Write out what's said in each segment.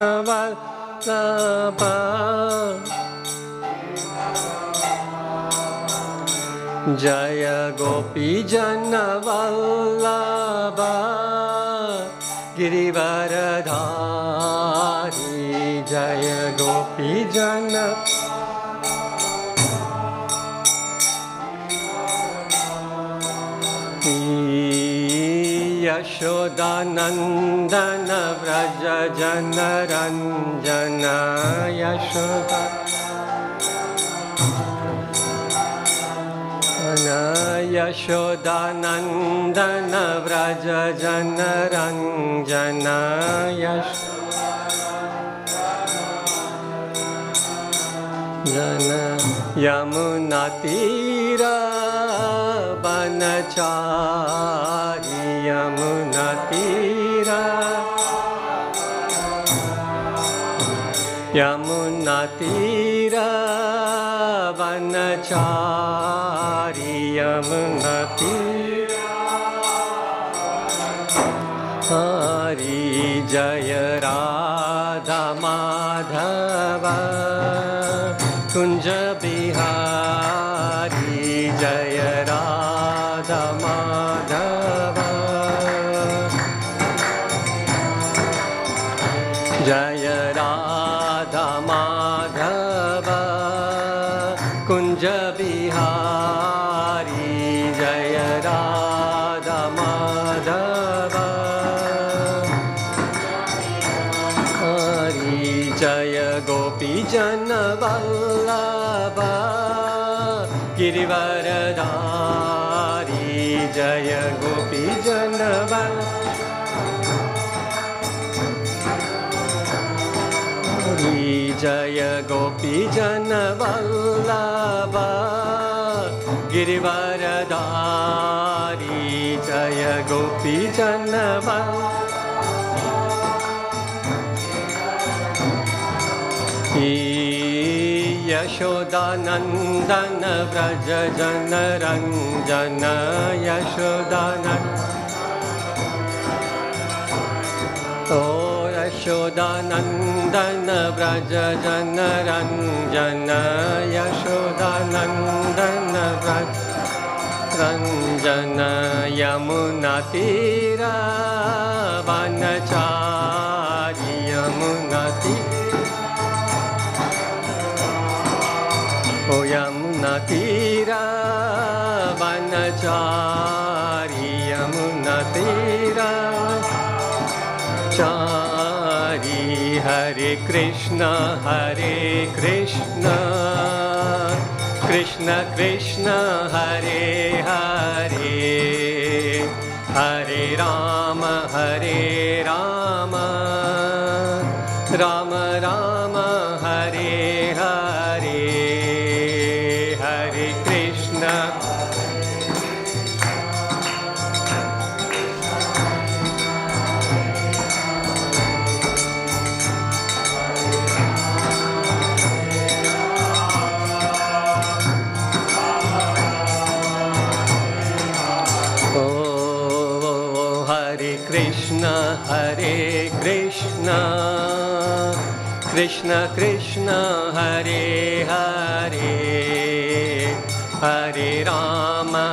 Vallabha Jaya Gopi Jana Vallabha Girivaradhari Jaya Gopi Jana Yashodanandana Vraja Jana Ranjana Yashodanandana Vraja Jana Ranjana Jana Yamuna Tira Vanachari Yamuna Tira Yamuna Tira Vanachari Yamuna Tira Hari Jaya Radha Madhava Kunja Bihari Jaya Radha Madhava Jaya Radha Madhava Kunja Bihari Jaya Radha Madhava Hari Jaya Gopi Jana Vallabha Girivaradhari Jaya Gopi Jana Vallabha Jaya Gopi Jana Vallabha Girivaradhari Jaya Gopi Jana Vallabha Yashodanandana Vraja Jana Ranjana Yashodanandana Vraja Jana Ranjana Yashodanandana Vraja Ranjana Yamuna Tira Vanachari Yamuna Tira O Yamuna Tira Vanachari Yamuna Tira Chari Hare Krishna Krishna Krishna Hare Hare Hare Rama Rama Rama Hare Hare Hare Krishna Oh Hare Krishna Krishna Krishna Hare Hare Hare Rama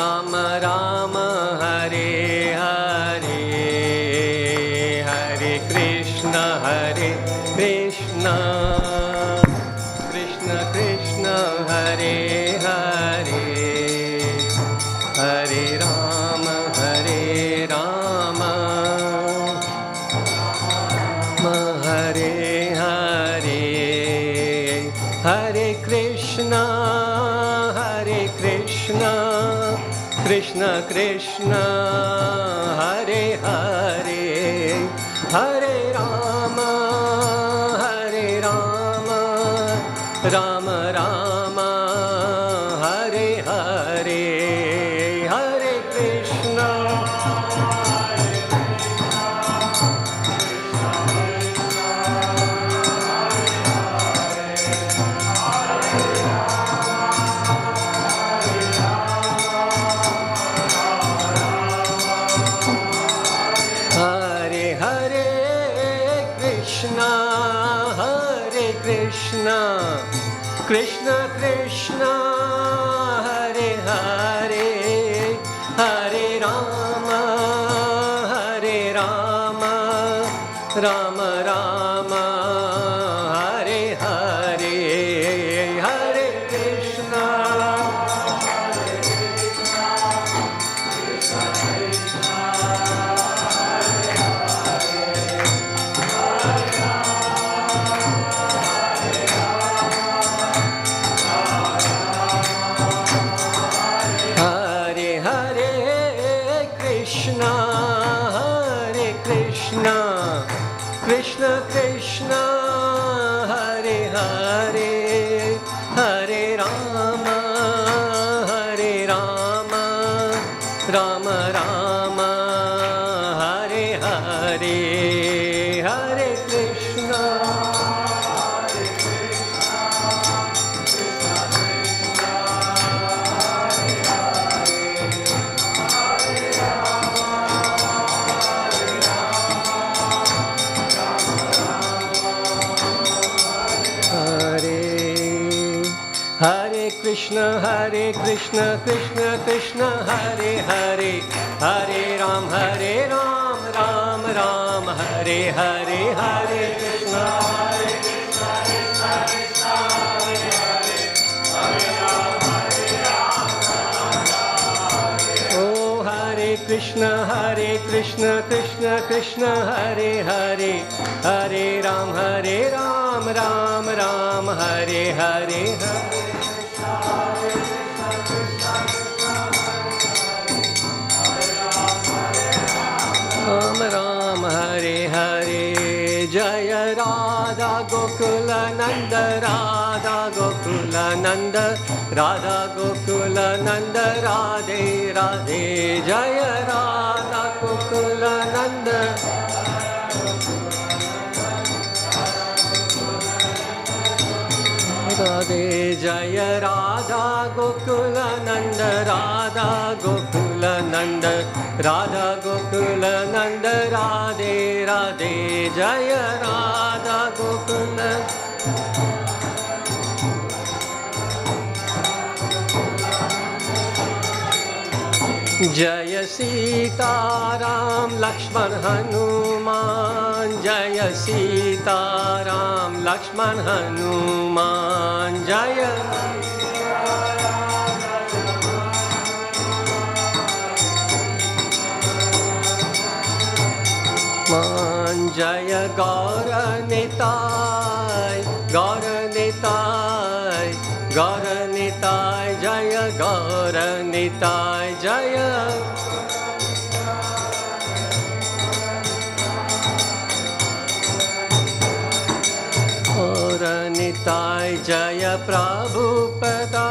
Rama Rama Hare Hare Hare Krishna Krishna Krishna Hare Hare Hare Rama Hare Hare Hare Krishna Krishna Krishna Hare Hare Hare Rama Rama Rama Hare Hare Hare Krishna Krishna, Krishna Krishna, Hare Hare, Hare Rama, Hare Rama, Rama Rama, Hare Hare, Hare Krishna, Hare Krishna, Krishna Krishna, Hare Hare, Krishna, Hare Krishna, Krishna Krishna, Hare Hare, Hare Rama, Hare Rama, Rama Rama, Hare Hare, Hare Krishna, Hare Krishna, Krishna Krishna, Hare Krishna, Hare Krishna, Krishna Krishna, Hare Hare, Hare Ram, Ram Ram, Hare Hare, Hare Krishna, Hare Krishna, Krishna Krishna, Hare Hare, Hare Ram, Oh Hare Krishna, Krishna Krishna, Hare Hare, Hare Ram, Ram Ram, Hare Hare, Hare Ram Ram, Hare Hare, Jaya Radha Gokula Nanda, Radha Gokula Nanda, Radha Gokula Nanda, Radhe Radhe, Jaya Radha Gokula Nanda, Radhe Jaya Radha Gokula Nanda, Radha Gokula Nanda, Radha Gokula Nanda, Radhe Radhe, Jaya Radha Gokula. Jaya Sita Ram Lakshman Hanuman, Jaya Sita Ram Lakshman Hanuman, Jaya Man, Jaya Gaura Nitai, Gaura Nitai, Gaura Nitai, Jaya Gaura Nitai, Jaya Gaura Nitai, Jaya Prabhupada,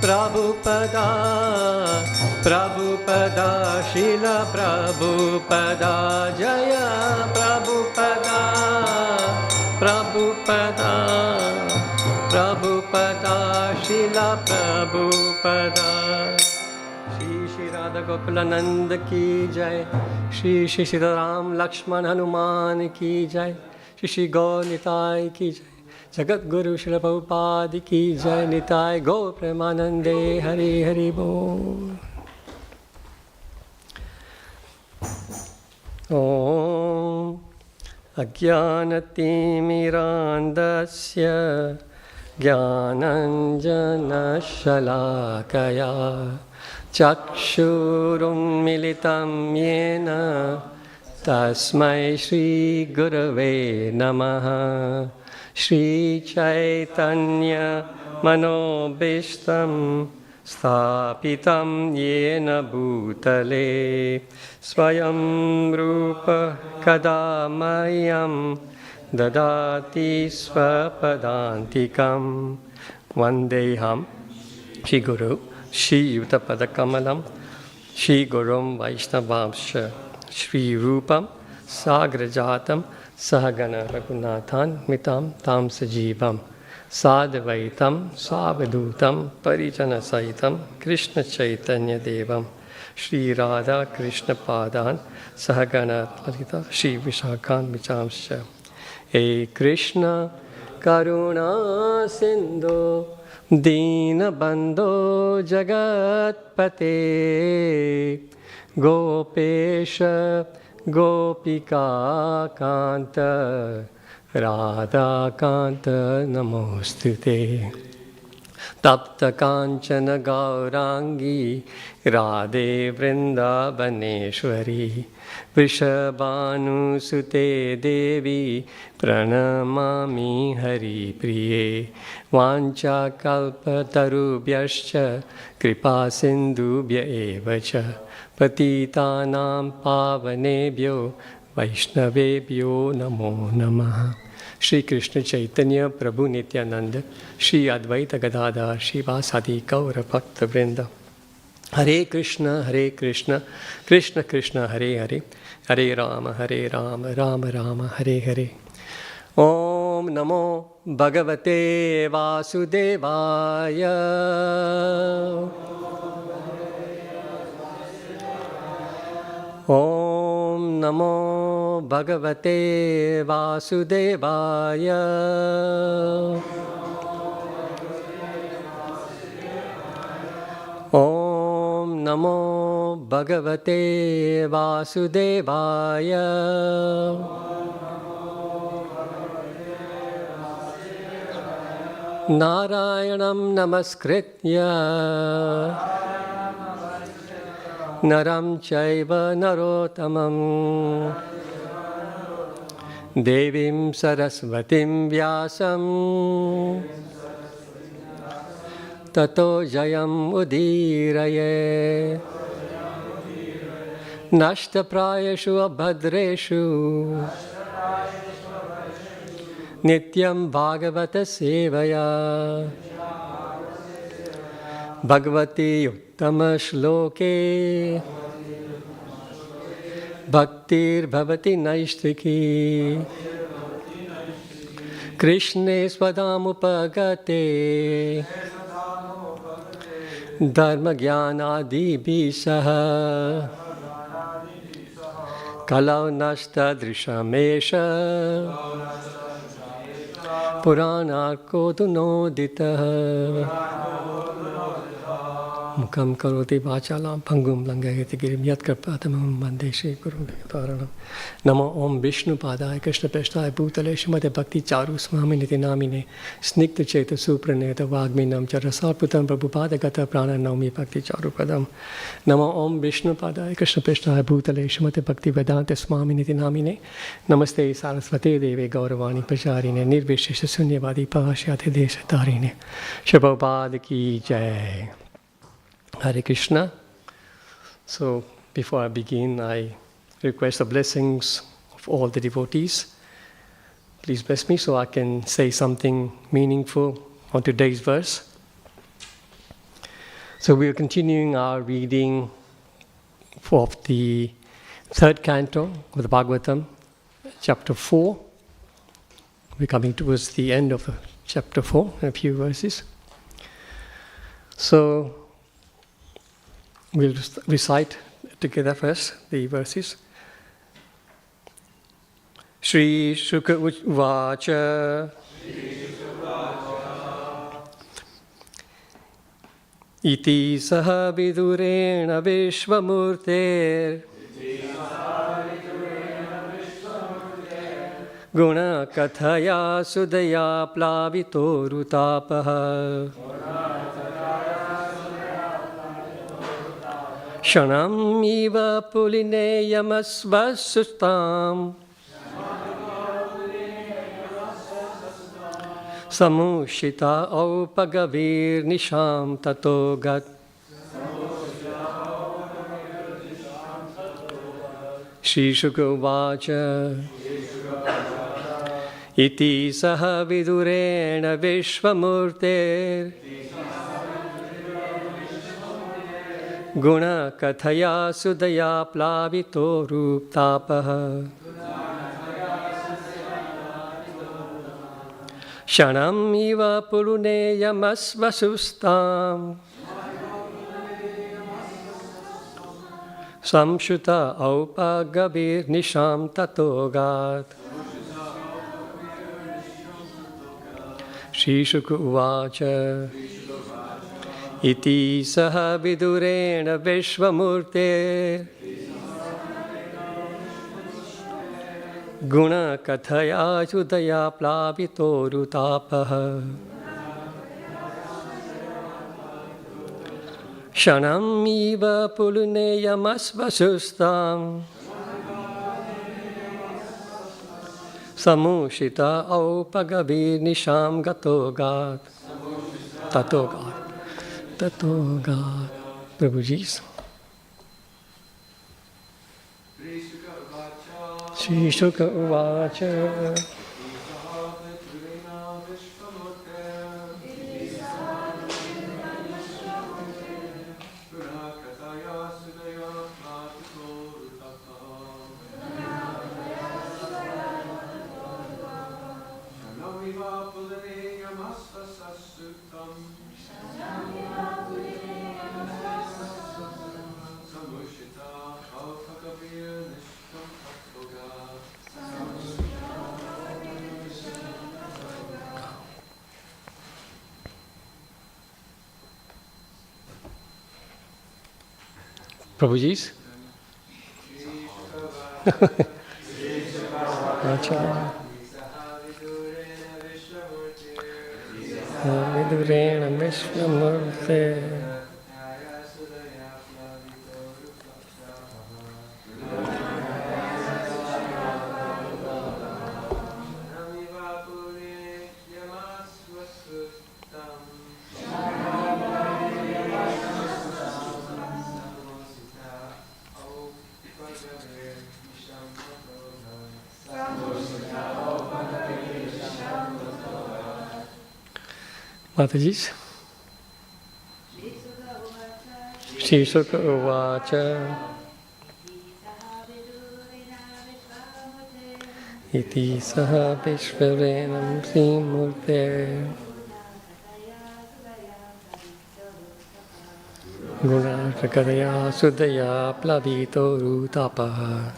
Prabhupada, Prabhupada, Srila Prabhupada, Jaya Prabhupada, Prabhupada, Prabhupada, Srila Prabhupada. Shri Radha Gokulananda ki jai, Shri Sitaram Lakshman Hanuman ki jai, Shri Gaur Nitai ki jai, Jagat Guru Srila Prabhupada ki jai, Nitai Gaur Premanande, Hari Hari Bol. Om Ajnanatimirandasya Jnananjana Shalakaya Chakshurunmilitam Yena Tasmai Shri Gurave Namaha Shri Chaitanya Manobishtam Sthapitam Yena Bhutale Swayam Rupa Kadamayam Dadati Swapadantikam Vandeham Shri Guru Shri Yutapada Kamalam Shri Gurum Vaishnavamsha Shri Rupam Sagrajatam Sahagana Raghunathan Mitam Tam Sajivam Sadvaitam Savadutam Parijana Saitam Krishna Chaitanya Devam Shri Radha Krishna Padan Sahagana Lalita Shri Vishakhan Vichamsha. Hey Krishna, करुणा सिंधु दीनबंधो जगत्पते गोपेश गोपिका कांत राधा कांत नमोस्तुते तप्त कांचन गौरांगी राधे वृंदावनेश्वरी वृषभानुसुते देवी प्रणमामि हरिप्रिये वाञ्छाकल्पतरुभ्यश्च कृपा सिन्धुभ्य एव च पतितानां पावनेभ्यो वैष्णवेभ्यो नमो नमः। श्री कृष्ण चैतन्य प्रभु नित्यानंद, श्री अद्वैत गदाधर श्रीवासादि गौर भक्त वृंद। हरे कृष्ण कृष्ण कृष्ण हरे हरे, हरे राम राम राम हरे हरे। ओम नमो भगवते वासुदेवाय। ओम नमो भगवते वासुदेवाय। ओम नमो भगवते वासुदेवाय। नारायणं नमस्कृत्य नरं चैव नरोत्तमं देवीं सरस्वतीं व्यासं ततो जयम् उदीरये। नष्टप्रायेषु अभद्रेषु नित्यं भागवत सेवया भगवती उत्तम श्लोके भक्तिर्भवति नैष्ठिकी। कृष्णे स्वधामुपगते धर्मज्ञानादिभिः सह कलौ नष्टदृशमेष पुराणार्को नोदितः। मुखं करोति वाचालं भङ्गुं लङ्घयति गिरिं यत्कृपातमहं वन्दे श्रीगुरुं। नमो ओं विष्णुपादाय कृष्णप्रेष्ठाय भूतले श्रीमते भक्तिचारुस्वामिनिति नामिने स्निग्धचेतसुप्रणेत वाग्मिनं च रसार्पितं प्रभुपादगत प्राणनौमि भक्तिचारुपदं। नमो ओं विष्णुपादाय कृष्णप्रेष्ठाय भूतले श्रीमते भक्तिवेदान्तस्वामिनिति नामिने नमस्ते सारस्वते देवे गौरवाणी प्रचारिणे निर्विशेष शून्यवादी पाश्चात्य देशतारिणे। प्रभुपाद की जय। Hare Krishna. So before I begin, I request the blessings of all the devotees. Please bless me so I can say something meaningful on today's verse. So we are continuing our reading of the third canto of the Bhagavatam, chapter 4. We're coming towards the end of chapter 4 in a few verses. So we'll recite together first the verses. Shri Shuka Uvacha Iti Saha Vidurena Vishvamurter Guna Kathaya Sudaya Plavito Rutapaha Shanam iva pulineyamasvasustam Samushita aupagavir nisham tatogat Shri Shuka Uvacha Iti saha vidurena vishvamurter Guna kathaya sudaya plavito ruptapaha Shanam iva puluneyamasvasustam Samshuta aupagavir nisham tatogat Shri Shuka Uvacha Iti Saha Vidurena Vishvamurte Guna Kathaya Sudaya Plavito Rutapaha Shanam Iva Puluneya Masvasustam Samushita Aupagavi Nisham Gatogat Tatogat Prabhuji's Shri Shuka Uvacha Prabhuji's Vidurena Vishvamurte Mataji's Shri Shuka Uvacha Iti Saha Vishvarenam Srimurte Guna Kakadaya Sudaya Plavito Rutapaha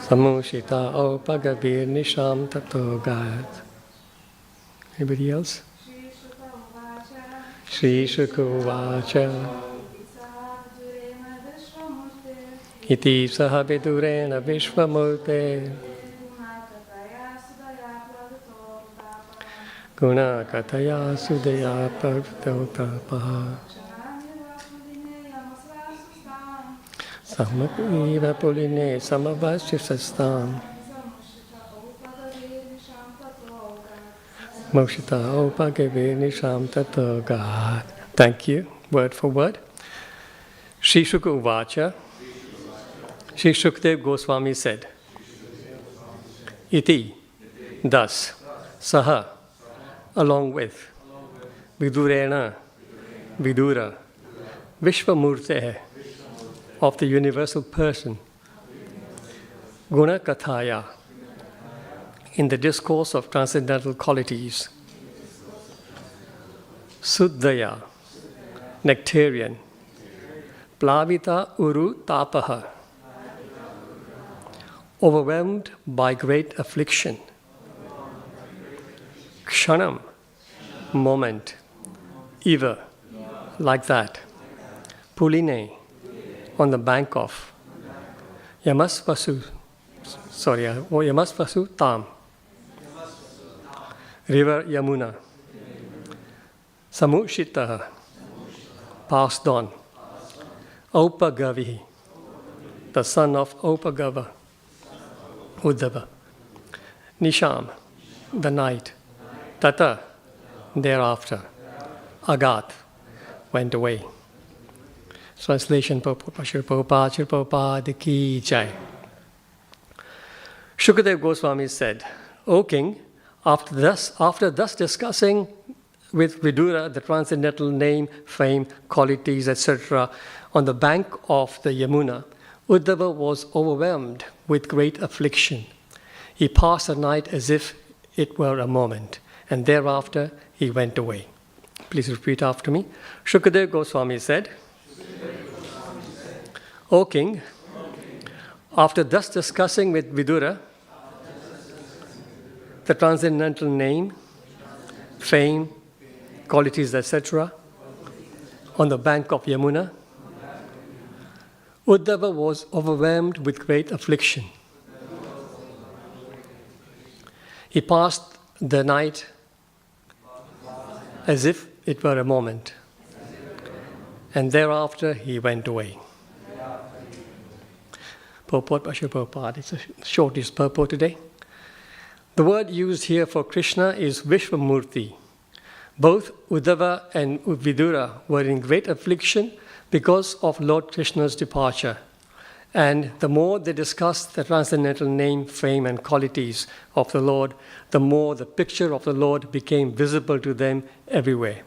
Samushita Opagavir Nisham Tatogat. Anybody else? Shri Shuka Uvacha Iti Saha Vidurena Vishvamurte Guna Kataya Sudaya Pavitotapaha Samapiva Puline Samavashisastam Moshita Opagave Nisham Tatogat. Thank you. Word for word. Shri Shuka Uvacha. Shri Shukdev Goswami said, Iti, thus, Saha, along with, Vidurena, Vidura, Vishvamurte, of the universal person, Guna Kathaya, in the discourse of transcendental qualities, Suddhaya, nectarian, Plavita Uru Tapaha, overwhelmed by great affliction, Kshanam, moment, Eva, like that, Puline, on the bank of Yamasvasu Tam, river Yamuna, Samushita, passed on, Aupagavi, the son of Upagava, Uddhava, Nisham, the night, Tata, thereafter, Agat, went away. Translation, Prabhupada Ki Jai. Shukadev Goswami said, O king, after thus discussing with Vidura the transcendental name, fame, qualities, etc., on the bank of the Yamuna, Uddhava was overwhelmed with great affliction. He passed the night as if it were a moment, and thereafter he went away. Please repeat after me. Shukadev Goswami said, O king, after thus discussing with Vidura the transcendental name, fame, qualities, etc., on the bank of Yamuna, Uddhava was overwhelmed with great affliction. He passed the night as if it were a moment, and thereafter he went away. Purport by Srila Prabhupada. It's the shortest purport today. The word used here for Krishna is Vishvamurti. Both Uddhava and Vidura were in great affliction because of Lord Krishna's departure. And the more they discussed the transcendental name, fame, and qualities of the Lord, the more the picture of the Lord became visible to them everywhere.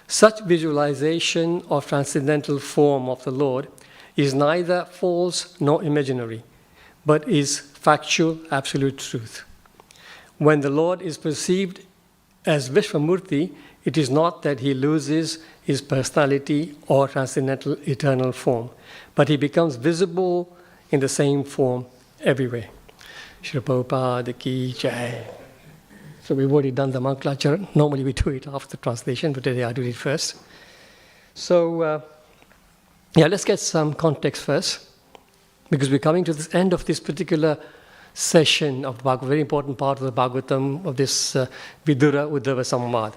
Such visualization of transcendental form of the Lord is neither false nor imaginary, but is factual, absolute truth. When the Lord is perceived as Vishvamurti, it is not that he loses his personality or transcendental eternal form, but he becomes visible in the same form everywhere. Srila Prabhupada ki jai. So we've already done the Mangalacharana. Normally we do it after the translation, but today I do it first. So, let's get some context first, because we're coming to the end of this particular session of Bhagavatam, very important part of the Bhagavatam of this Vidura Uddhava Samvad.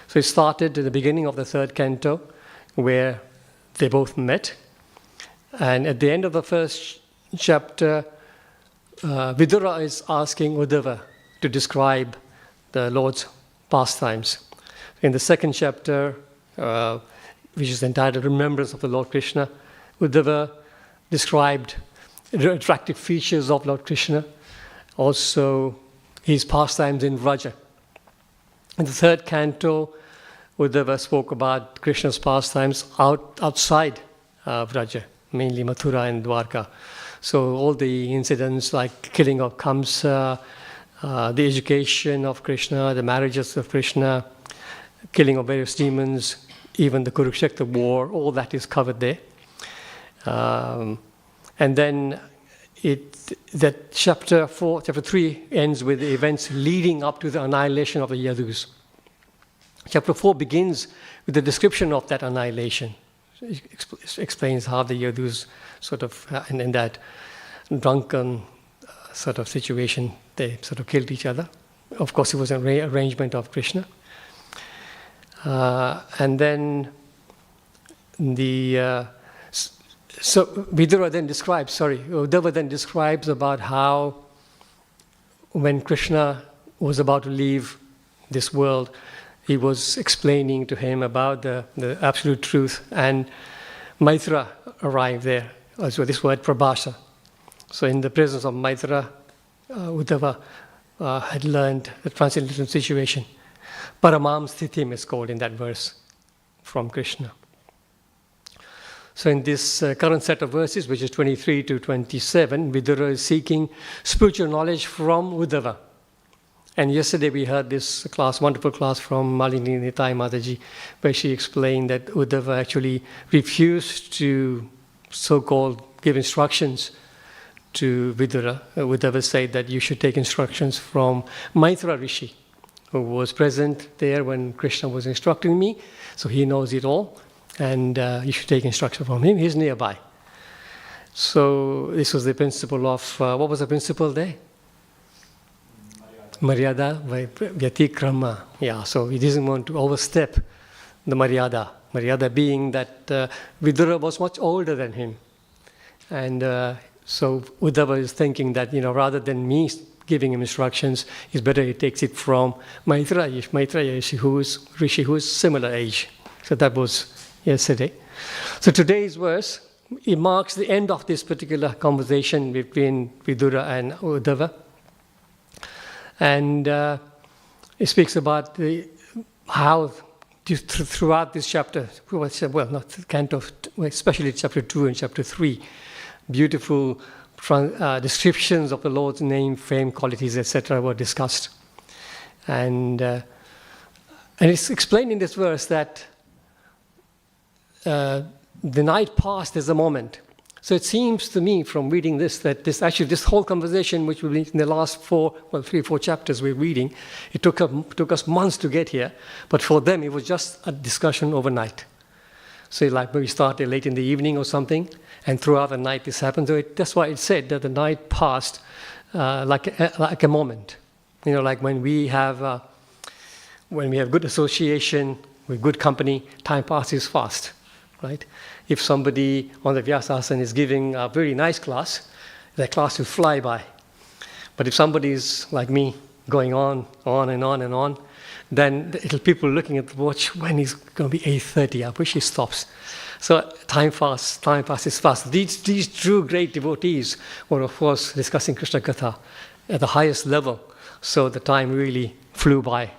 So it started at the beginning of the third canto, where they both met. And at the end of the first chapter, Vidura is asking Uddhava to describe the Lord's pastimes. In the second chapter, which is entitled Remembrance of the Lord Krishna, Uddhava described the attractive features of Lord Krishna, also his pastimes in Vraja. In the third canto, Uddhava spoke about Krishna's pastimes outside Vraja, mainly Mathura and Dwarka. So all the incidents like killing of Kamsa, the education of Krishna, the marriages of Krishna, killing of various demons, even the Kurukshetra war, all that is covered there. And then that chapter 3 ends with the events leading up to the annihilation of the Yadus. Chapter 4 begins with the description of that annihilation. It explains how the Yadus sort of, in that drunken sort of situation, they sort of killed each other. Of course, it was an arrangement of Krishna. And then so Vidura then describes, Uddhava then describes about how when Krishna was about to leave this world, he was explaining to him about the absolute truth, and Maitra arrived there. Also this word prabhasa. So in the presence of Maitra, Uddhava had learned the transcendental situation. Paramam Sthitim is called in that verse from Krishna. So in this current set of verses, which is 23 to 27, Vidura is seeking spiritual knowledge from Uddhava. And yesterday we heard this class, wonderful class from Malini Nitai Mataji, where she explained that Uddhava actually refused to so-called give instructions to Vidura. Uddhava said that you should take instructions from Maitra Rishi, who was present there when Krishna was instructing me, so he knows it all, and you should take instruction from him. He's nearby. So this was the principle of, what was the principle there? Maryada Vyatikrama. Yeah, so he doesn't want to overstep the Maryada. Maryada being that Vidura was much older than him. And so Uddhava is thinking that, rather than me giving him instructions, it's better he takes it from Maitreya who is Rishi, who is similar age. So that was yesterday. So today's verse, it marks the end of this particular conversation between Vidura and Uddhava. And it speaks about how throughout this chapter, well, not Canto, especially chapter 2 and chapter 3, beautiful descriptions of the Lord's name, fame, qualities, etc. were discussed. And it's explained in this verse that the night passed as a moment. So it seems to me from reading this that this whole conversation, which will be in the last 3 or 4 chapters we're reading, it took us months to get here, but for them it was just a discussion overnight. So like maybe started late in the evening or something, and throughout the night this happened. So that's why it said that the night passed like a moment. Like when we have good association with good company, time passes fast, right? If somebody on the Vyasasana is giving a very nice class, that class will fly by. But if somebody is like me, going on and on and on, then people looking at the watch, when it's going to be 8:30, I wish it stops. So time passes fast. These true great devotees were, of course, discussing Krishna Katha at the highest level. So the time really flew by.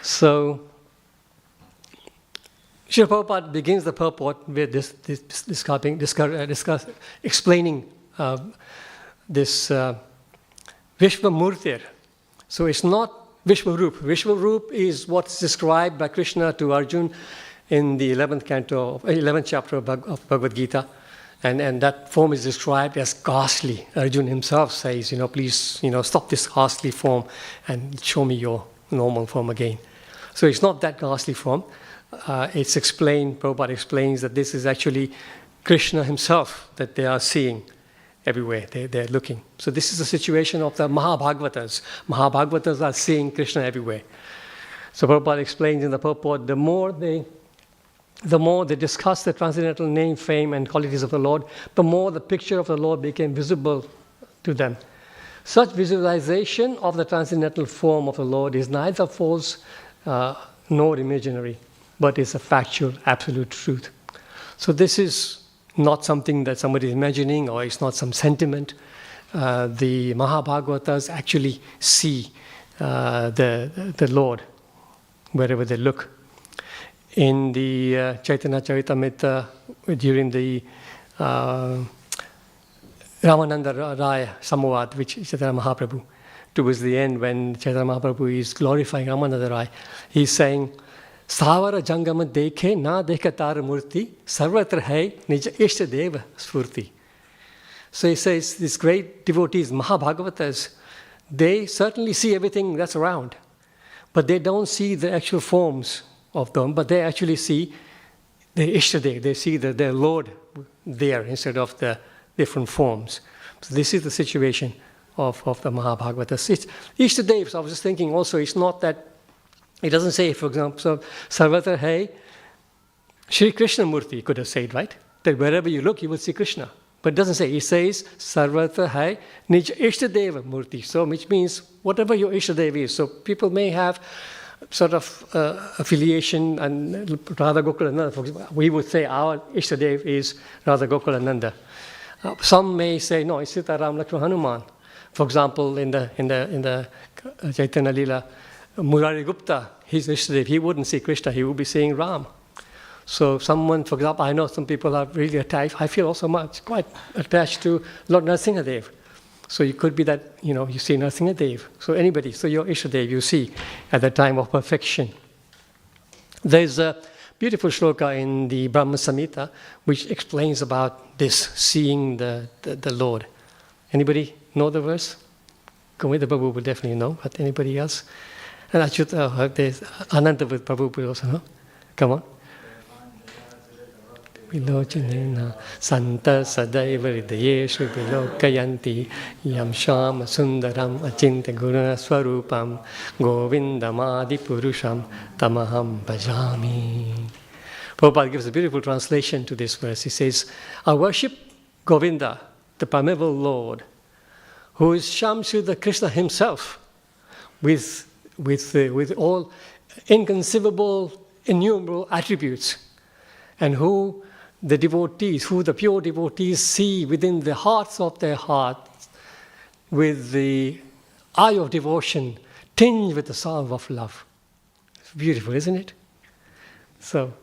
So Srila Prabhupada begins the purport with explaining this Vishvamurtir. So it's not Vishvarup. Vishvarup is what's described by Krishna to Arjuna in the 11th canto, 11th chapter of Bhagavad Gita. And that form is described as ghastly. Arjuna himself says, please, stop this ghastly form and show me your normal form again. So it's not that ghastly form. It's explained, Prabhupada explains that this is actually Krishna himself that they are seeing everywhere. They're looking. So this is the situation of the Mahabhagavatas. Mahabhagavatas are seeing Krishna everywhere. So Prabhupada explains in the purport, the more they discuss the transcendental name, fame, and qualities of the Lord, the more the picture of the Lord became visible to them. Such visualization of the transcendental form of the Lord is neither false nor imaginary, but is a factual, absolute truth. So this is not something that somebody is imagining, or it's not some sentiment. The Mahabhagavatas actually see the Lord wherever they look. In the Chaitanya Charitamrita, during the Ramananda Raya Samavad, which is Chaitanya Mahaprabhu, towards the end when Chaitanya Mahaprabhu is glorifying Ramananda Raya, he's saying, Savara Jangama dekhe na dekha tar murti, sarvatra hai nija ishta deva sfurti. So he says, these great devotees, Mahabhagavatas, they certainly see everything that's around, but they don't see the actual forms of them, but they actually see the Ishtadev, they see their Lord there instead of the different forms. So this is the situation of the Mahabhagavatas. It's Ishtadev, so I was just thinking also, it's not that, it doesn't say, for example, so Sarvatra Hai, Shri Krishna Murti could have said, right? That wherever you look, you will see Krishna. But it doesn't say, it says Sarvatra Hai Nij Ishtadeva Murti. So which means whatever your Ishtadeva is. So people may have sort of affiliation and Radha Gokulananda. For example, we would say our Ishtadev is Radha Gokulananda. Some may say, no, it's Sita Ram Lakshman Hanuman. For example, in the Chaitanya Lila, Murari Gupta, his Ishtadev, he wouldn't see Krishna, he would be seeing Ram. So someone, for example, I know some people are really attached, I feel also quite attached to Lord Narasimhadev. So it could be that, you see Narasimhadev. So anybody, so your Ishtadev you see at the time of perfection. There's a beautiful shloka in the Brahma Samhita which explains about this, seeing the Lord. Anybody know the verse? Gomita Prabhu would definitely know, but anybody else? And there's Ananta with Prabhu also, no? Come on. Vilochanena Santa Sadaiva Hridayeshu Vilokayanti Yam Shama Sundaram Achinta Guruna Swarupam Govindamadi Purusham Tamaham Bhajami. Prabhupada gives a beautiful translation to this verse. He says, I worship Govinda, the primeval Lord, who is Shamsuddha Krishna himself, with all inconceivable, innumerable attributes, and who the pure devotees see within the hearts of their hearts with the eye of devotion tinged with the salve of love. It's beautiful, isn't it? So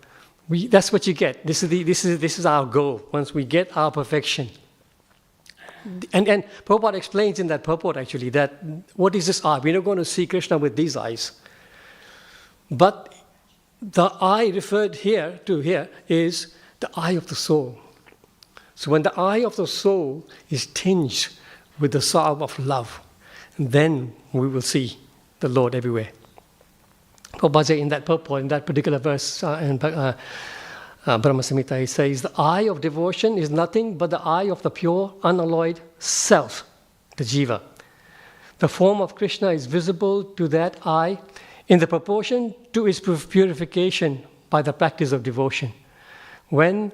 that's what you get. This is our goal. Once we get our perfection. And Prabhupada explains in that purport actually that what is this eye? We're not going to see Krishna with these eyes. But the eye referred here is the eye of the soul. So when the eye of the soul is tinged with the salve of love, then we will see the Lord everywhere. Prabhupada in that purport, in that particular verse in Brahma Samhita, he says, the eye of devotion is nothing but the eye of the pure, unalloyed self, the jiva. The form of Krishna is visible to that eye in the proportion to its purification by the practice of devotion. When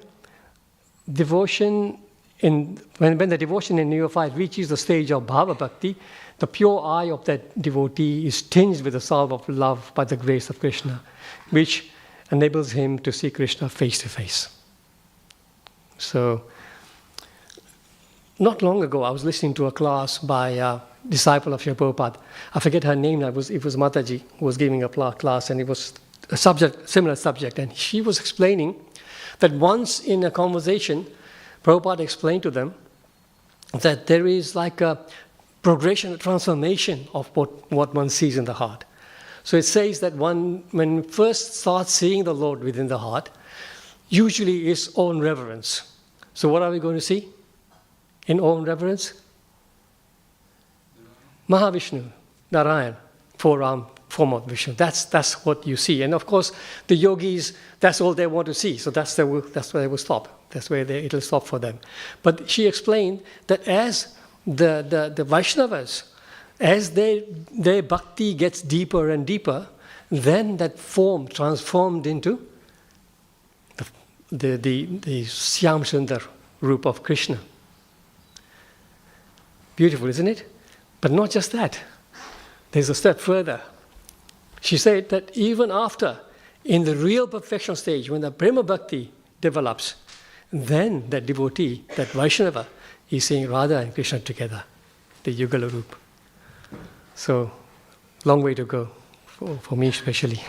the devotion in neophyte reaches the stage of bhava bhakti, the pure eye of that devotee is tinged with the salve of love by the grace of Krishna, which enables him to see Krishna face to face. So, not long ago, I was listening to a class by a disciple of Srila Prabhupada. I forget her name now. It was Mataji who was giving a class, and it was a similar subject. And she was explaining that once in a conversation, Prabhupada explained to them that there is like a progression, a transformation of what one sees in the heart. So it says that when first starts seeing the Lord within the heart, usually is own reverence. So what are we going to see in own reverence? Mahavishnu, Narayan, four-arm form of Vishnu. That's what you see. And of course, the yogis, that's all they want to see. So that's where they will stop. That's where it'll stop for them. But she explained that as the Vaishnavas, as their bhakti gets deeper and deeper, then that form transformed into the Syam Sundar Rupa of Krishna. Beautiful, isn't it? But not just that. There's a step further. She said that even after, in the real perfection stage, when the Prema Bhakti develops, then that devotee, that Vaishnava, is seeing Radha and Krishna together, the Yugala Rupa. So, long way to go, for me especially.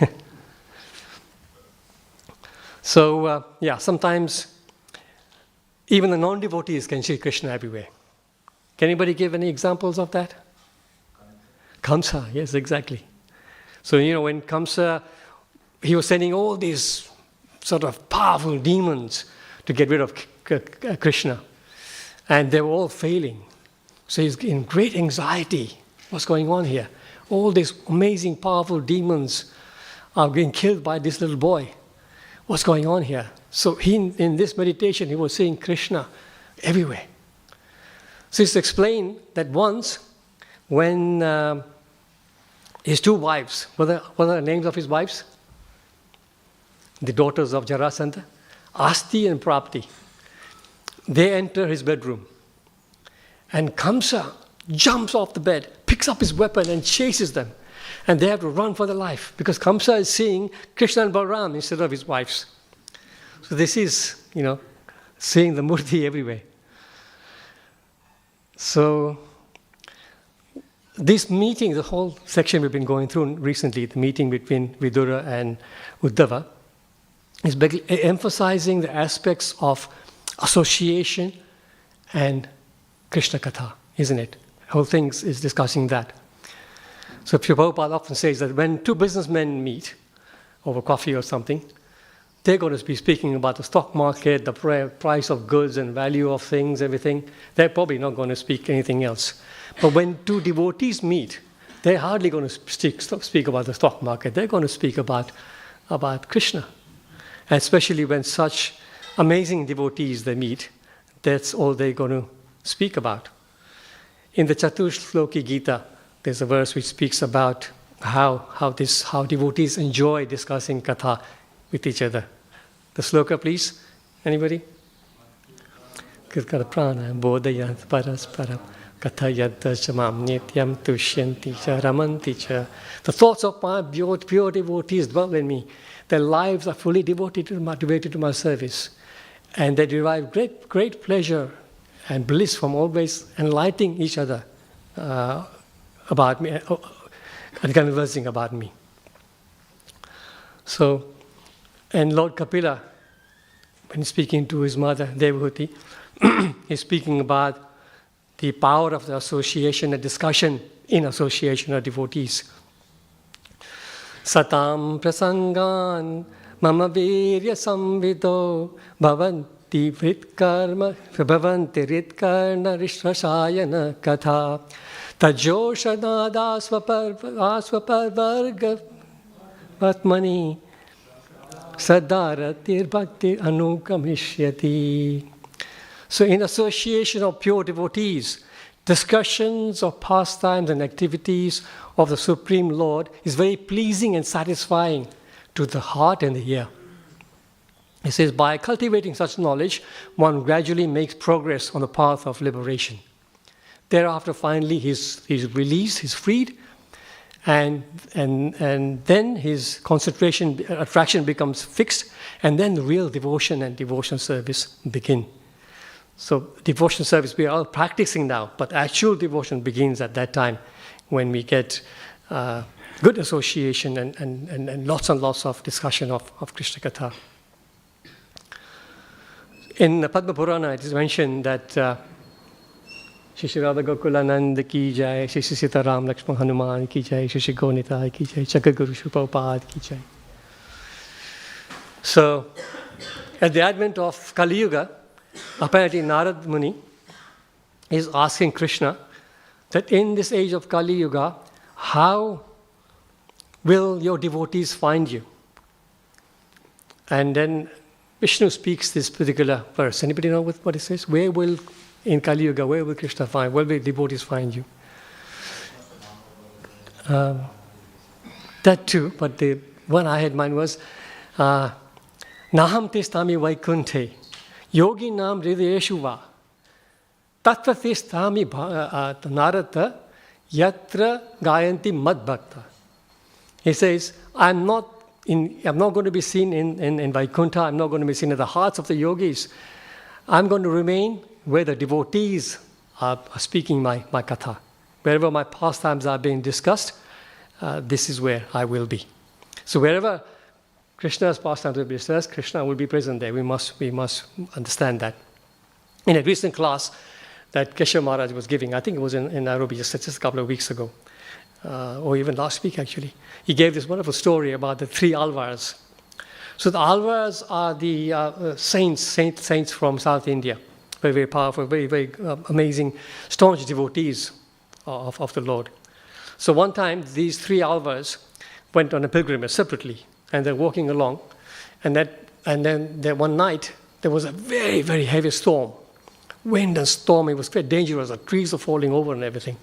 So, sometimes even the non-devotees can see Krishna everywhere. Can anybody give any examples of that? Kamsa, yes, exactly. So, when Kamsa, he was sending all these sort of powerful demons to get rid of Krishna. And they were all failing. So he's in great anxiety. What's going on here? All these amazing, powerful demons are being killed by this little boy. What's going on here? So in this meditation, he was seeing Krishna everywhere. So it's explained that once, when his two wives, what are the names of his wives? The daughters of Jarasandha, Asti and Prapti. They enter his bedroom. And Kamsa jumps off the bed, picks up his weapon and chases them. And they have to run for their life because Kamsa is seeing Krishna and Balaram instead of his wives. So this is, seeing the Murti everywhere. So this meeting, the whole section we've been going through recently, the meeting between Vidura and Uddhava, is emphasizing the aspects of association and Krishna Katha, isn't it? The whole thing is discussing that. So Prabhupada often says that when two businessmen meet over coffee or something, they're going to be speaking about the stock market, the price of goods and value of things, everything. They're probably not going to speak anything else. But when two devotees meet, they're hardly going to speak about the stock market. They're going to speak about Krishna. And especially when such amazing devotees they meet, that's all they're going to speak about. In the Chatushloki Gita, there's a verse which speaks about how devotees enjoy discussing katha with each other. The sloka, please. Anybody? Prana bodhayat parasparam kathayat chamam nityam tushyanti cha ramanti cha. The thoughts of my pure devotees dwell in me. Their lives are fully devoted to my service. And they derive great pleasure and bliss from always enlightening each other about me and conversing about me. So, and Lord Kapila, when speaking to his mother, Devahuti, is speaking about the power of the association and discussion in association of devotees. Satam prasangan mama virya samvido bhavanti ritkarna rishrasayana katha tajoshanada asvaparvarga patmani sadaratir bhakti anukamishyati. So in association of pure devotees, discussions of pastimes and activities of the Supreme Lord is very pleasing and satisfying to the heart and the ear. He says, by cultivating such knowledge, one gradually makes progress on the path of liberation. Thereafter, finally, he's released, he's freed, and then his concentration, attraction becomes fixed, and then the real devotion and devotion service begin. So devotion service we are all practicing now, but actual devotion begins at that time when we get good association and lots of discussion of Krishna Katha. In the Padma Purana, it is mentioned that Shri Radha Gokulananda ki jai, Shri Sita Ram Lakshman Hanuman ki jai, Shri Gonita ki jai, Chakaguru Shupapad ki jai. So, at the advent of Kali Yuga, apparently Narad Muni is asking Krishna that in this age of Kali Yuga, how will your devotees find you? And then Vishnu speaks this particular verse. Anybody know what it says? In Kali Yuga, where will Krishna find? Where will devotees find you? That too, but the one I had in mind was Naham Testami Vaikunte Yogi Nam Hridayeshu Va Tattva Testami Narata Yatra Gayanti Mad Bhakta. He says, I'm not going to be seen in Vaikuntha, I'm not going to be seen in the hearts of the yogis. I'm going to remain where the devotees are speaking my katha. Wherever my pastimes are being discussed, this is where I will be. So wherever Krishna's pastimes will be discussed, Krishna will be present there. We must understand that. In a recent class that Keshav Maharaj was giving, I think it was in Nairobi just a couple of weeks ago, or even last week actually, he gave this wonderful story about the three Alvars. So the Alvars are the saints from South India. Very, very powerful, very, very amazing, staunch devotees of the Lord. So one time, these three Alvars went on a pilgrimage separately, and they're walking along, and then one night, there was a very, very heavy storm. Wind and storm, it was very dangerous, the trees were falling over and everything.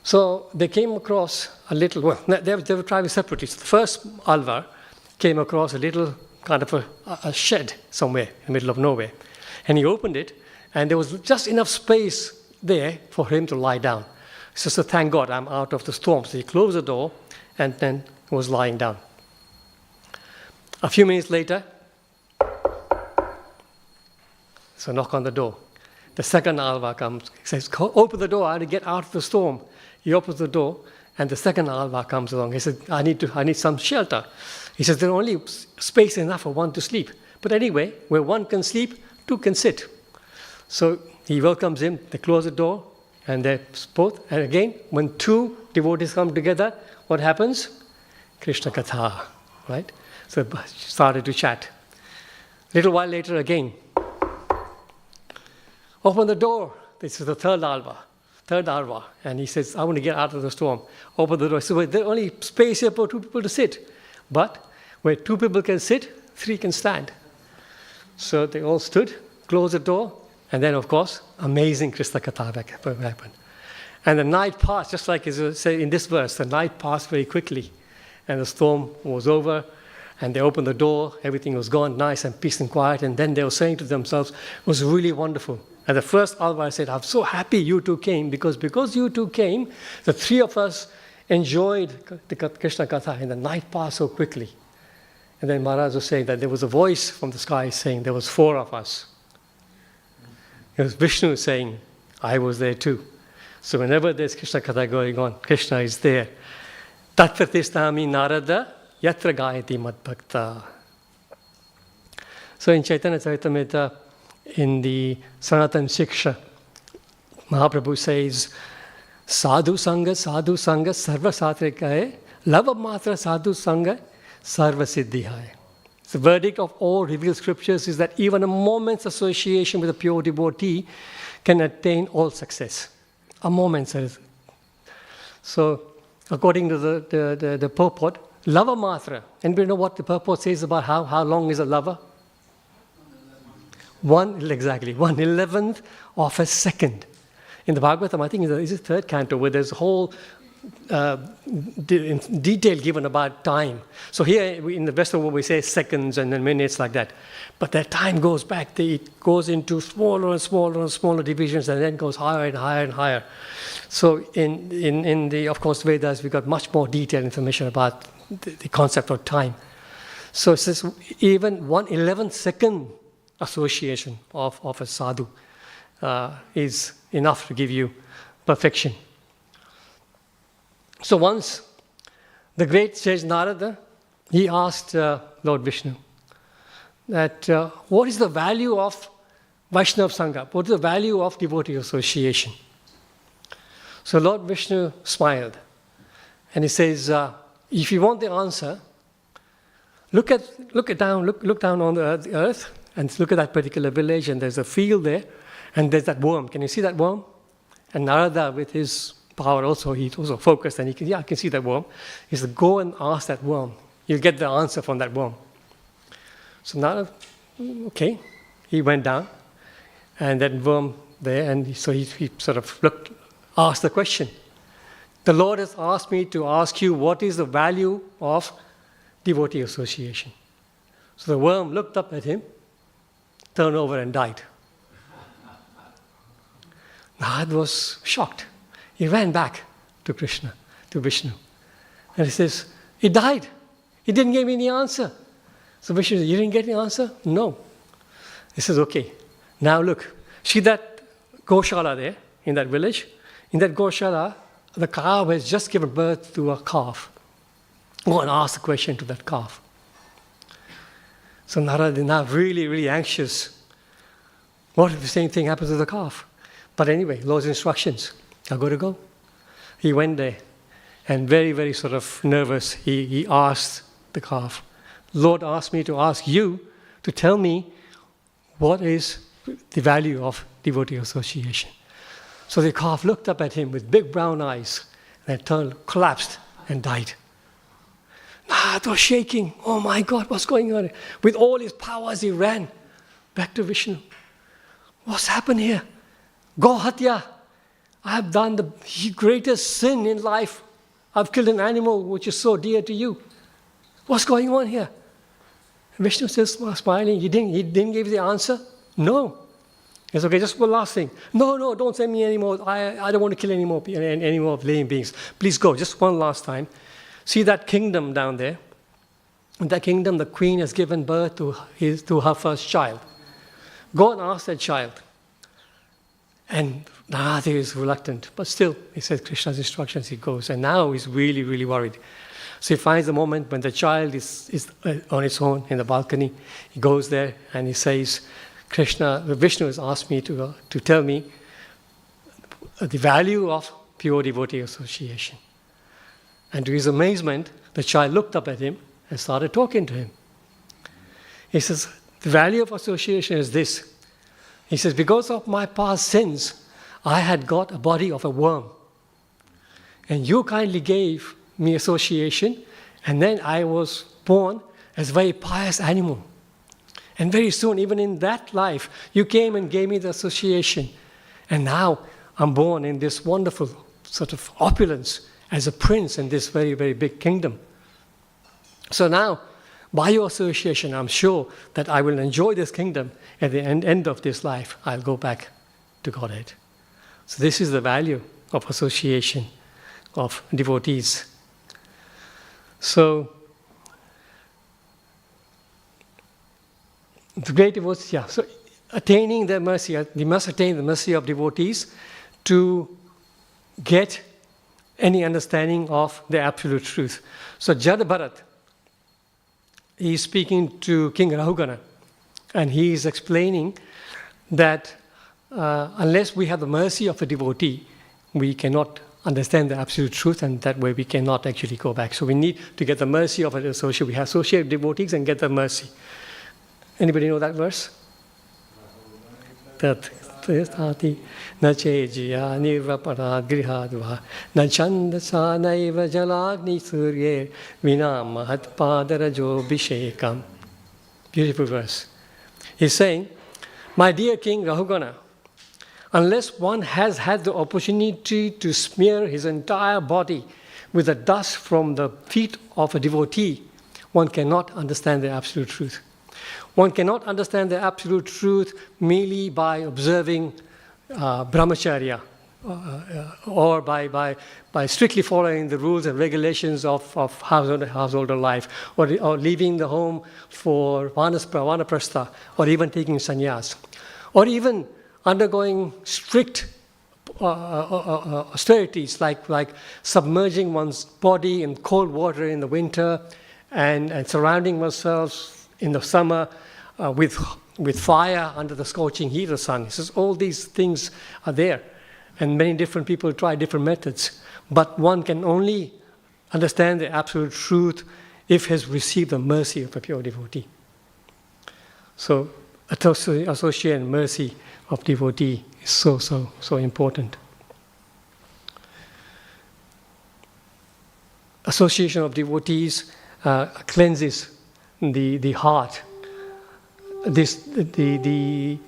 So they came across a little, they were traveling separately. So the first Alvar came across a little kind of a shed somewhere in the middle of nowhere. And he opened it, and there was just enough space there for him to lie down. So thank God, I'm out of the storm. So he closed the door and then was lying down. A few minutes later, so knock on the door. The second Alvar comes. He says, open the door, I have to get out of the storm. He opens the door, and the second Alvar comes along. He says, I need some shelter. He says, there's only space enough for one to sleep. But anyway, where one can sleep, two can sit. So he welcomes him, they close the door, and they're both. And again, when two devotees come together, what happens? Krishna Katha, right? So they started to chat. A little while later again, open the door. This is the third Alvar. And he says, I want to get out of the storm. Open the door. So there's only space here for two people to sit. But where two people can sit, three can stand. So they all stood, closed the door, and then, of course, amazing Krishna Katha happened. And the night passed, just like it says in this verse, the night passed very quickly. And the storm was over, and they opened the door, everything was gone, nice and peace and quiet. And then they were saying to themselves, it was really wonderful. And the first Alvar said, I'm so happy you two came, because you two came, the three of us enjoyed the Krishna Katha, and the night passed so quickly. And then Maharaj was saying that there was a voice from the sky saying there was four of us. It was Vishnu saying, I was there too. So whenever there's Krishna Katha going on, Krishna is there. Tatpratistami Narada Yatra Gayati Madbhakta. So in Chaitanya Charitamrita, in the Sanatan Shiksha, Mahaprabhu says, Sadhu Sangha Sarva Satrikaye Lava matra sadhu sangha sarva siddhi hai. The verdict of all revealed scriptures is that even a moment's association with a pure devotee can attain all success. A moment's. So, according to the purport, lava matra. Anybody know what the purport says about how long is a lava? 1/11th of a second. In the Bhagavatam, I think it's the third canto, where there's a whole detail given about time. So here in the Western world we say seconds and then minutes like that. But that time goes back, it goes into smaller and smaller and smaller divisions and then goes higher and higher and higher. So in the, of course, Vedas, we got much more detailed information about the concept of time. So it says even 1/11th second association of a sadhu is enough to give you perfection. So once the great sage Narada, he asked Lord Vishnu that what is the value of Vaishnava Sangha? What is the value of devotee association? So Lord Vishnu smiled and he says, if you want the answer, look down on the earth and look at that particular village, and there's a field there and there's that worm. Can you see that worm? And Narada, with his power also, he's also focused and I can see that worm. He said, go and ask that worm. You'll get the answer from that worm. So Narada, okay, he went down and that worm there, and so he sort of asked the question. The Lord has asked me to ask you, what is the value of devotee association? So the worm looked up at him, turned over and died. Narada was shocked. He ran back to Vishnu. And he says, it died. He didn't give me the answer. So Vishnu said, you didn't get the answer? No. He says, okay, now look, see that Goshala there in that village? In that Goshala, the cow has just given birth to a calf. Go and ask the question to that calf. So Narada is now really, really anxious. What if the same thing happens to the calf? But anyway, Lord's instructions. I got to go. He went there and very, very sort of nervous, he asked the calf, Lord asked me to ask you to tell me what is the value of devotee association. So the calf looked up at him with big brown eyes and collapsed and died. Narada was shaking. Oh my God, what's going on? With all his powers, he ran back to Vishnu. What's happened here? Gohatya. I have done the greatest sin in life. I've killed an animal which is so dear to you. What's going on here? And Vishnu says, smiling, he didn't give the answer? No. It's okay, just one last thing. No, don't send me anymore. I don't want to kill any more living beings. Please go, just one last time. See that kingdom down there? In that kingdom, the queen has given birth to her first child. Go and ask that child. And Narada is reluctant, but still, he says Krishna's instructions, he goes. And now he's really, really worried. So he finds the moment when the child is on its own in the balcony. He goes there and he says, Vishnu has asked me to tell me the value of pure devotee association. And to his amazement, the child looked up at him and started talking to him. He says, the value of association is this. He says, because of my past sins, I had got a body of a worm. And you kindly gave me association, and then I was born as a very pious animal. And very soon, even in that life, you came and gave me the association. And now I'm born in this wonderful sort of opulence as a prince in this very, very big kingdom. So now, by your association, I'm sure that I will enjoy this kingdom. At the end of this life, I'll go back to Godhead. So this is the value of association of devotees. So, the great devotees, so attaining the mercy, we must attain the mercy of devotees to get any understanding of the absolute truth. So Jada Bharat, he is speaking to King Rahugana, and he is explaining that unless we have the mercy of a devotee, we cannot understand the absolute truth, and that way we cannot actually go back. So we need to get the mercy of an associate. We have associate devotees and get the mercy. Anybody know that verse? Tat tati na chejya nirvaparad grihadva na chandasa naiva jalagni surye vina mahat padarajo bhishekam. Beautiful verse. He's saying, my dear King Rahugana, unless one has had the opportunity to smear his entire body with the dust from the feet of a devotee, one cannot understand the absolute truth. One cannot understand the absolute truth merely by observing brahmacharya or by strictly following the rules and regulations of householder life, or leaving the home for vanaprastha, or even taking sannyas, or even undergoing strict austerities like submerging one's body in cold water in the winter and surrounding oneself in the summer with fire under the scorching heat of the sun. He says all these things are there, and many different people try different methods, but one can only understand the absolute truth if he has received the mercy of a pure devotee. So associate and mercy of devotee is so important. Association of devotees cleanses the heart. The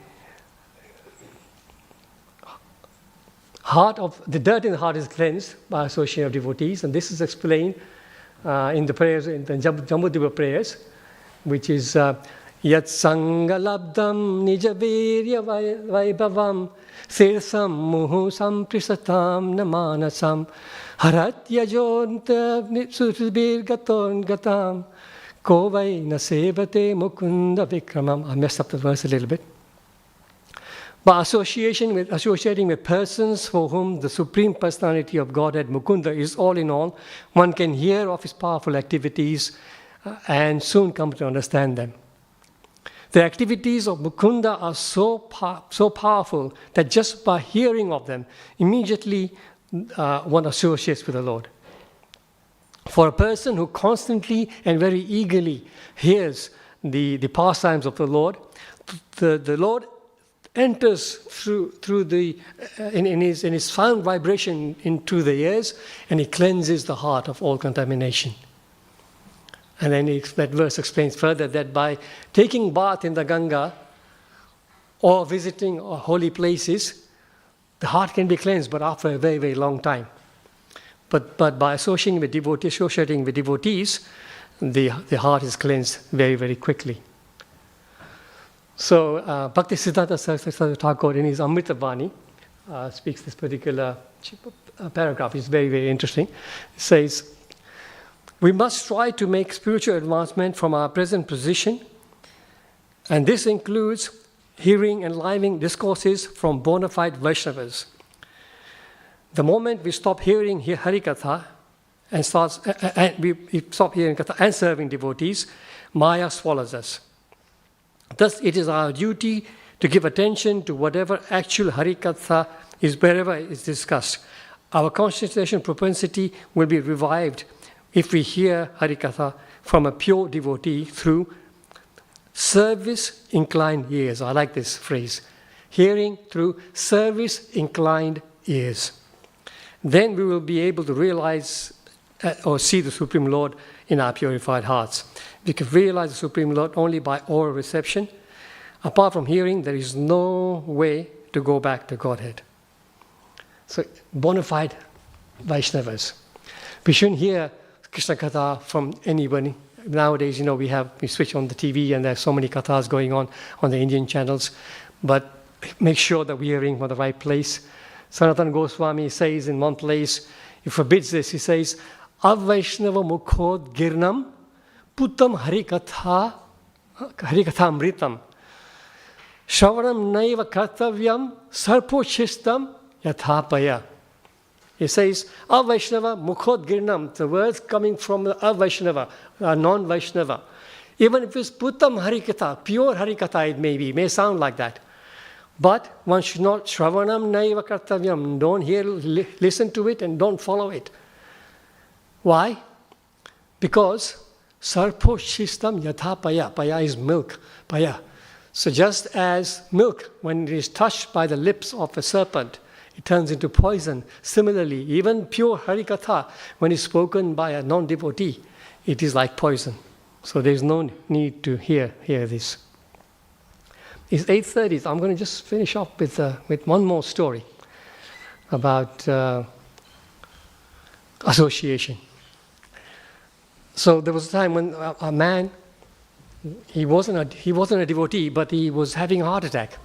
heart of the dirt in the heart is cleansed by association of devotees, and this is explained in the prayers, in the Jambudvipa prayers, which is Yat Sangalabdam Nijavirya Vaibhavam Sirsam Muhu Samprisatam Namanasam Harat Yajonta Nitsubir Gaton Gatam Kovai Nasevate Mukunda Vikramam. I messed up the verse a little bit. By associating with persons for whom the Supreme Personality of Godhead, Mukunda, is all in all, one can hear of his powerful activities and soon come to understand them. The activities of Mukunda are so powerful that just by hearing of them, immediately one associates with the Lord. For a person who constantly and very eagerly hears the pastimes of the Lord Lord enters through the in his sound vibration into the ears, and he cleanses the heart of all contamination. And then that verse explains further that by taking bath in the Ganga or visiting holy places, the heart can be cleansed, but after a very, very long time. But by associating with devotees, the heart is cleansed very, very quickly. So Bhakti Siddhanta Saraswati Thakur in his Amrita Vani speaks this particular paragraph. It's very, very interesting. It says, we must try to make spiritual advancement from our present position, and this includes hearing enlivening discourses from bona fide Vaishnavas. The moment we stop hearing Harikatha and we stop hearing Katha and serving devotees, Maya swallows us. Thus, it is our duty to give attention to whatever actual Harikatha is wherever it is discussed. Our concentration propensity will be revived if we hear Harikatha from a pure devotee through service-inclined ears. I like this phrase. Hearing through service-inclined ears. Then we will be able to realize or see the Supreme Lord in our purified hearts. We can realize the Supreme Lord only by oral reception. Apart from hearing, there is no way to go back to Godhead. So, bona fide Vaishnavas. We shouldn't hear Krishna Katha from anybody. Nowadays, we switch on the TV and there's so many kathas going on the Indian channels. But make sure that we're hearing from the right place. Sanatana Goswami says in one place, he forbids this. He says, Avaishnava mukhod girnam putam harikatha mritam shavaram naiva kartavyam sarpochistam yathapaya. He says, Avaishnava mukhod girnam, the words coming from the Avaishnava, non-Vaishnava. Even if it's putam harikatha, pure harikatha it may sound like that. But one should not shravanam naiva kartavyam. Don't listen to it and don't follow it. Why? Because sarpo shistam yatha paya. Paya is milk. Paya. So just as milk, when it is touched by the lips of a serpent, it turns into poison. Similarly, even pure Harikatha, when it's spoken by a non-devotee, it is like poison. So there's no need to hear this. It's 8:30, so I'm going to just finish up with one more story about association. So there was a time when a man, he wasn't a devotee, but he was having a heart attack.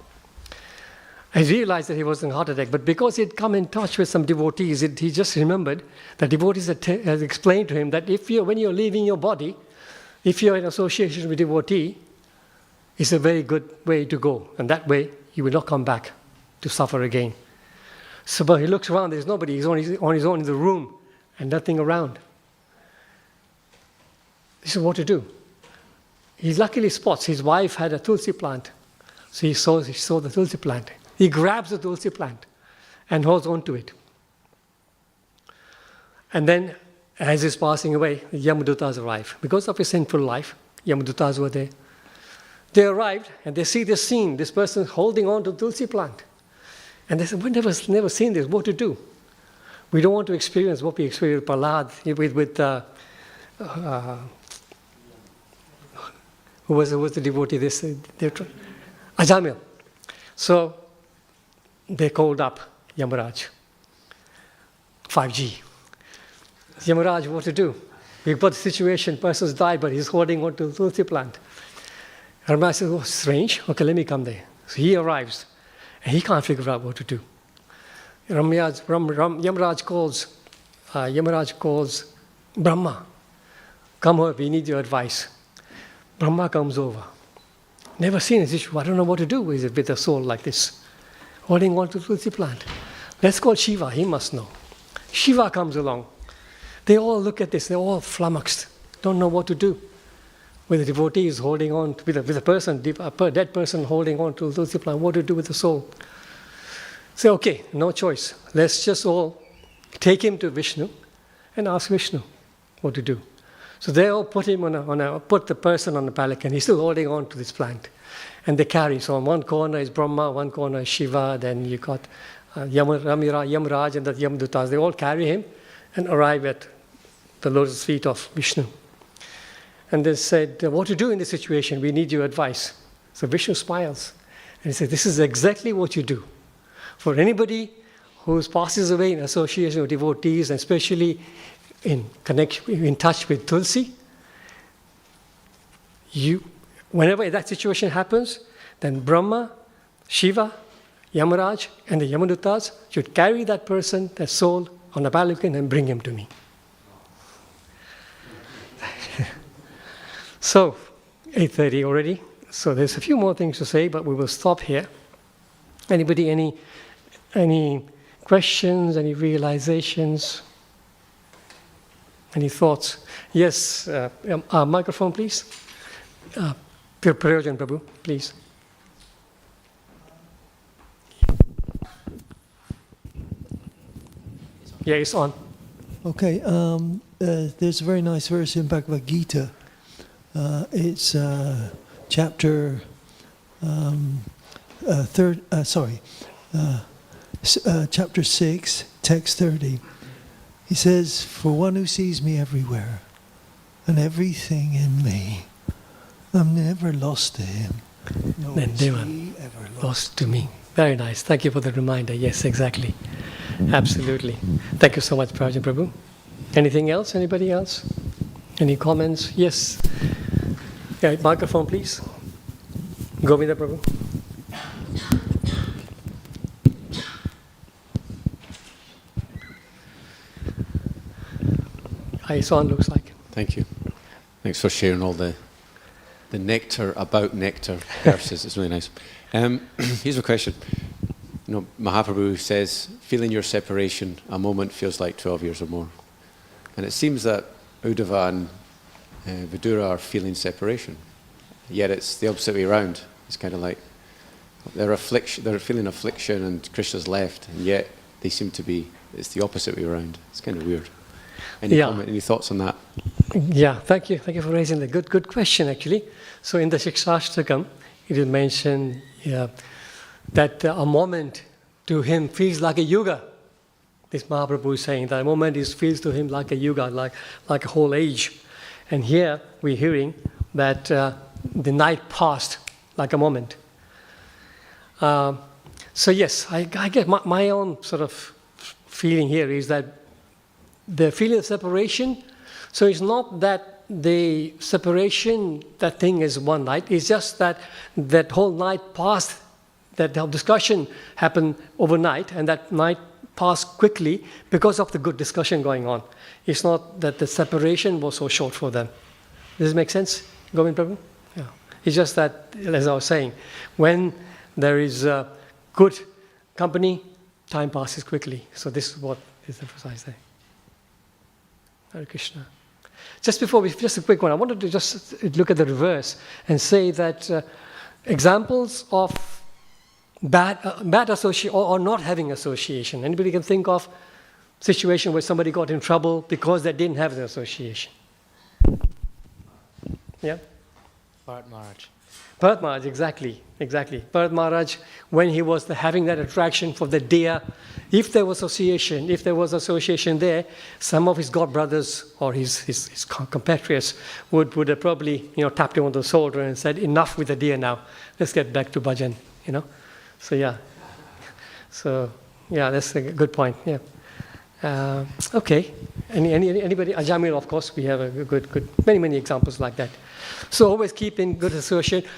I realized that he was in a heart attack, but because he'd come in touch with some devotees, he just remembered that devotees had explained to him that when you're leaving your body, if you're in association with a devotee, it's a very good way to go. And that way, you will not come back to suffer again. So, but he looks around, there's nobody. He's on his own in the room and nothing around. He said, what to do? He luckily spots his wife had a tulsi plant. So he saw the tulsi plant. He grabs the tulsi plant and holds on to it. And then, as he's passing away, the Yamadutas arrive. Because of his sinful life, Yamadutas were there. They arrived and they see this scene, this person holding on to the tulsi plant. And they said, we've never seen this, what to do? We don't want to experience what we experienced with Prahlad, who was the devotee, Ajamil. So they called up Yamaraj, 5G. Yamaraj, what to do? We've got the situation, person's died, but he's holding on to the tulsi plant. Yamaraj says, oh, strange. Okay, let me come there. So he arrives, and he can't figure out what to do. Yamaraj calls Brahma. Come over, we need your advice. Brahma comes over. Never seen this issue. I don't know what to do with a soul like this, holding on to the tulsi plant. Let's call Shiva. He must know. Shiva comes along. They all look at this. They're all flummoxed. Don't know what to do. With a devotee is holding on, with a person, a dead person holding on to the tulsi plant, what to do with the soul? Say, okay, no choice. Let's just all take him to Vishnu and ask Vishnu what to do. So they all put him put the person on the palanquin. He's still holding on to this plant. And they carry. So on one corner is Brahma, one corner is Shiva, then you got Yamaraj and the Yamadutas. They all carry him and arrive at the lotus feet of Vishnu. And they said, what to do in this situation? We need your advice. So Vishnu smiles. And he said, this is exactly what you do. For anybody who passes away in association with devotees, and especially in touch with Tulsi, whenever that situation happens, then Brahma, Shiva, Yamaraj, and the Yamadutas should carry that person, that soul, on a palanquin and bring him to me. So, 8:30 already. So there's a few more things to say, but we will stop here. Anybody, any questions, any realizations, any thoughts? Yes, microphone, please. Prayojan Prabhu, please. Yeah, it's on. Okay, there's a very nice verse in Bhagavad Gita. It's chapter chapter 6, text 30. He says, "For one who sees me everywhere, and everything in me, I'm never lost to him. Nor is he ever lost to me." Very nice. Thank you for the reminder. Yes, exactly. Absolutely. Thank you so much, Prajan Prabhu. Anything else? Anybody else? Any comments? Yes. Yeah, microphone, please. Govinda Prabhu. Eyes on, looks like. Thank you. Thanks for sharing all the nectar about nectar verses. It's really nice. Here's a question. You know, Mahaprabhu says, feeling your separation, a moment feels like 12 years or more. And it seems that Uddhava and Vidura are feeling separation. Yet it's the opposite way around. It's kind of like They're feeling affliction and Krishna's left, and yet they seem to be, it's the opposite way around. It's kind of weird. Any comment, any thoughts on that? Yeah, thank you. Thank you for raising the good question, actually. So in the Shikshashtakam, it is mentioned that a moment to him feels like a yuga. This Mahaprabhu is saying that a moment feels to him like a yuga, like a whole age. And here we're hearing that the night passed like a moment. So yes, I get my own sort of feeling here is that the feeling of separation, so it's not that the separation, that thing is one night, it's just that that whole night passed, that the whole discussion happened overnight, and that night passed quickly because of the good discussion going on. It's not that the separation was so short for them. Does this make sense, Govind Prabhu? Yeah. It's just that, as I was saying, when there is good company, time passes quickly. So this is what is emphasized there. Hare Krishna. Just a quick one. I wanted to just look at the reverse and say that examples of bad association or not having association. Anybody can think of situation where somebody got in trouble because they didn't have the association. Yeah? Bharat Maharaj. Bharat Maharaj, exactly. Bharat Maharaj, when he was having that attraction for the deer, if there was association there, some of his god brothers or his compatriots would have probably tapped him on the shoulder and said, "Enough with the deer now. Let's get back to bhajan." So yeah. So yeah, that's a good point. Yeah. Okay. Anybody? Ajamil, of course, we have a good many examples like that. So always keep in good association.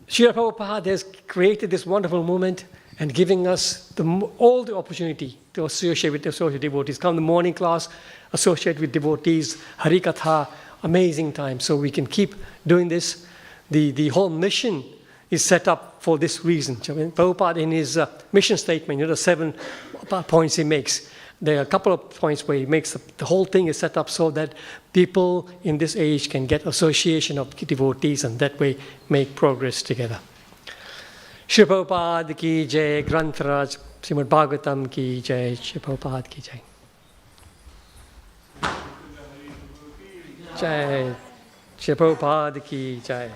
Srila Prabhupada has created this wonderful movement and giving us all the opportunity to associate with associate devotees. Come to the morning class, associate with devotees, Harikatha, amazing time. So we can keep doing this. The whole mission is set up for this reason. Prabhupada in his mission statement, the 7 points he makes, there are a couple of points where he makes the whole thing is set up so that people in this age can get association of devotees and that way make progress together. Shri Prabhupada ki jai, Granth-raj, Srimad Bhagavatam ki jai, Shri Prabhupada ki jai. Jai, Shri Prabhupada ki jai.